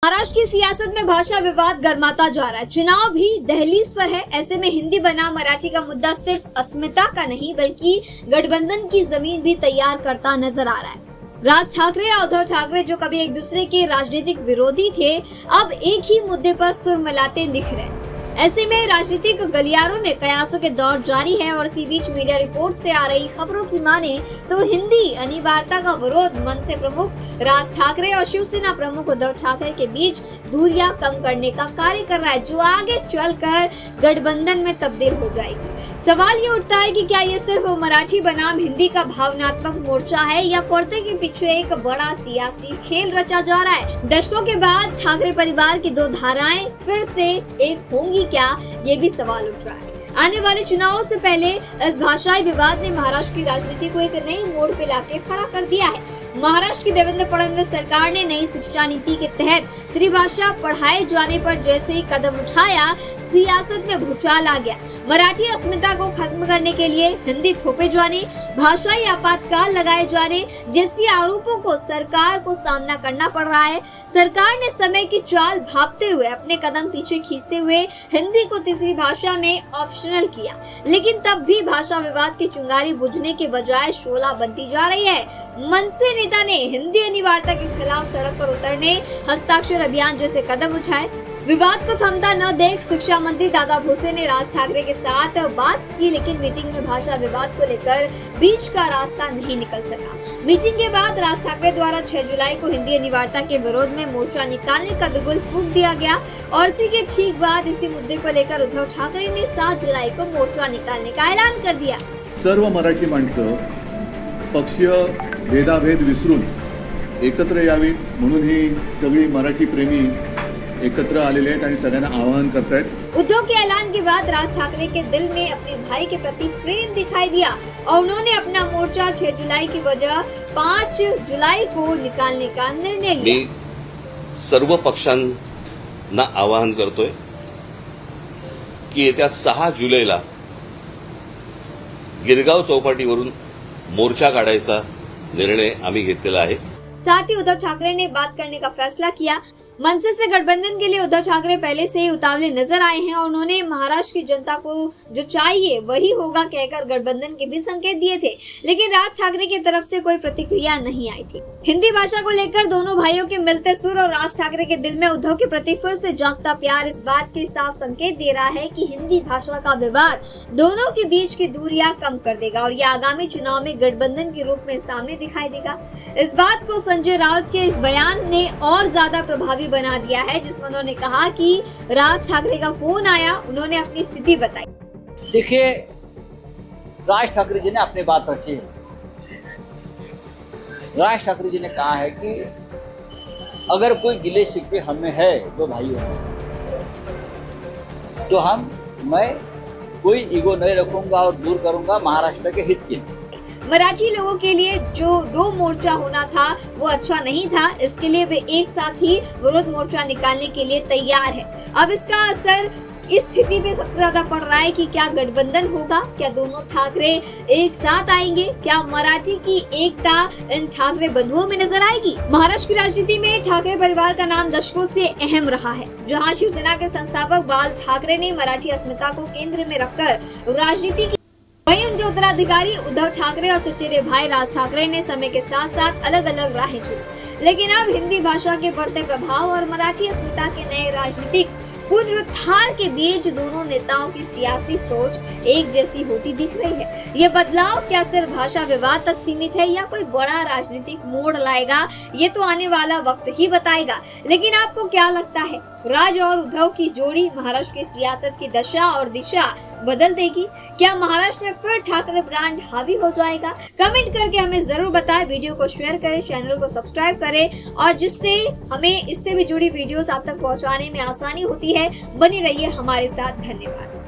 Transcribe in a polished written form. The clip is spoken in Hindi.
महाराष्ट्र की सियासत में भाषा विवाद गर्माता जा रहा है। चुनाव भी दहलीज पर है। ऐसे में हिंदी बना मराठी का मुद्दा सिर्फ अस्मिता का नहीं बल्कि गठबंधन की जमीन भी तैयार करता नजर आ रहा है। राज ठाकरे या उद्धव ठाकरे जो कभी एक दूसरे के राजनीतिक विरोधी थे, अब एक ही मुद्दे पर सुर मिलाते दिख रहे हैं। ऐसे में राजनीतिक गलियारों में कयासों के दौर जारी है और इसी बीच मीडिया रिपोर्ट से आ रही खबरों की माने तो हिंदी अनिवार्यता का विरोध मनसे प्रमुख राज ठाकरे और शिवसेना प्रमुख उद्धव ठाकरे के बीच दूरियां कम करने का कार्य कर रहा है, जो आगे चलकर गठबंधन में तब्दील हो जाएगी। सवाल ये उठता है कि क्या ये सिर्फ मराठी बनाम हिंदी का भावनात्मक मोर्चा है या पर्दे के पीछे एक बड़ा सियासी खेल रचा जा रहा है। दशकों के बाद ठाकरे परिवार की दो धाराएं फिर से एक होंगी क्या, ये भी सवाल उठ रहा है। आने वाले चुनावों से पहले इस भाषाई विवाद ने महाराष्ट्र की राजनीति को एक नई मोड़ पे लाके खड़ा कर दिया है। महाराष्ट्र की देवेंद्र फडणवीस सरकार ने नई शिक्षा नीति के तहत त्रिभाषा पढ़ाए जाने पर जैसे ही कदम उठाया, सियासत में भूचाल आ गया। मराठी अस्मिता को खत्म करने के लिए हिंदी थोपे जाने, भाषाई आपातकाल लगाए जाने जैसे आरोपों को सरकार को सामना करना पड़ रहा है। सरकार ने समय की चाल भांपते हुए अपने कदम पीछे खींचते हुए हिंदी को तीसरी भाषा में ऑप्शनल किया, लेकिन तब भी भाषा विवाद की चिंगारी बुझने के बजाय शोला बनती जा रही है। मनसे नेता ने हिंदी अनिवार्यता के खिलाफ सड़क पर उतरने, हस्ताक्षर अभियान जैसे कदम उठाए। विवाद को थमता न देख शिक्षा मंत्री दादा भुसे ने राज ठाकरे के साथ बात की, लेकिन मीटिंग में भाषा विवाद को लेकर बीच का रास्ता नहीं निकल सका। मीटिंग के बाद राज ठाकरे द्वारा 6 जुलाई को हिंदी अनिवार्यता के विरोध में मोर्चा निकालने का बिगुल फूंक दिया गया और इसी के ठीक बाद इसी मुद्दे को लेकर उद्धव ठाकरे ने 7 जुलाई को मोर्चा निकालने का ऐलान कर दिया। सर्व मराठी माणसं पक्षीय भेदाभेद विसरून एकत्र यावी म्हणून ही सगळी मराठी प्रेमी एकत्र आलेले आहेत आणि सगळ्यांना आवाहन करतायत। उद्धव के ऐलान के बाद राज ठाकरे के दिल में अपने भाई के प्रति प्रेम दिखाई दिया और उन्होंने अपना मोर्चा 6 जुलाई की वजह 5 जुलाई को निकालने का निर्णय लिया। मी सर्व पक्षांना आवाहन करतोय की येत्या 6 जुलैला गिरगाव चौपाटीवरून मोर्चा काढायचा निर्णय आम्ही घेतलेला आहे। साथ ही उद्धव ठाकरे ने बात करने का फैसला किया। मनसे से गठबंधन के लिए उद्धव ठाकरे पहले से ही उतावले नजर आए हैं और उन्होंने महाराष्ट्र की जनता को जो चाहिए वही होगा कहकर गठबंधन के भी संकेत दिए थे, लेकिन राज ठाकरे की तरफ से कोई प्रतिक्रिया नहीं आई थी। हिंदी भाषा को लेकर दोनों भाइयों के मिलते सुर और राज ठाकरे के दिल में उद्धव के प्रति फिर से जागता प्यार इस बात के साफ संकेत दे रहा है कि हिंदी भाषा का विवाद दोनों के बीच की दूरियां कम कर देगा और यह आगामी चुनाव में गठबंधन के रूप में सामने दिखाई देगा। इस बात को संजय राउत के इस बयान ने और ज्यादा प्रभावी बना दिया है, जिसमें उन्होंने कहा कि राज ठाकरे का फोन आया, उन्होंने अपनी स्थिति बताई। देखिए, राज ठाकरे जी ने अपनी बात रखी है। राज ठाकरे जी ने कहा है कि अगर कोई गिले शिकवे हमें है दो भाइयों में, तो मैं कोई ईगो नहीं रखूंगा और दूर करूंगा महाराष्ट्र के हित के लिए। मराठी लोगों के लिए जो 2 मोर्चा होना था वो अच्छा नहीं था, इसके लिए वे एक साथ ही विरोध मोर्चा निकालने के लिए तैयार है। अब इसका असर इस स्थिति पे सबसे ज्यादा पड़ रहा है कि क्या गठबंधन होगा, क्या दोनों ठाकरे एक साथ आएंगे, क्या मराठी की एकता इन ठाकरे बंधुओं में नजर आएगी। महाराष्ट्र की राजनीति में ठाकरे परिवार का नाम दशकों से अहम रहा है, जहां शिवसेना के संस्थापक बाल ठाकरे ने मराठी अस्मिता को केंद्र में रखकर राजनीति की, वहीं उनके उत्तराधिकारी उद्धव ठाकरे और चचेरे भाई राज ठाकरे ने समय के साथ साथ अलग अलग राहें चुनी। लेकिन अब हिंदी भाषा के बढ़ते प्रभाव और मराठी अस्मिता के नए राजनीतिक पुनरुत्थान के बीच दोनों नेताओं की सियासी सोच एक जैसी होती दिख रही है। ये बदलाव क्या सिर्फ भाषा विवाद तक सीमित है या कोई बड़ा राजनीतिक मोड़ लाएगा, ये तो आने वाला वक्त ही बताएगा। लेकिन आपको क्या लगता है, राज और उद्धव की जोड़ी महाराष्ट्र की सियासत की दशा और दिशा बदल देगी? क्या महाराष्ट्र में फिर ठाकरे ब्रांड हावी हो जाएगा? कमेंट करके हमें जरूर बताएं। वीडियो को शेयर करें, चैनल को सब्सक्राइब करें और जिससे हमें इससे भी जुड़ी वीडियोस आप तक पहुंचाने में आसानी होती है। बनी रहिए हमारे साथ। धन्यवाद।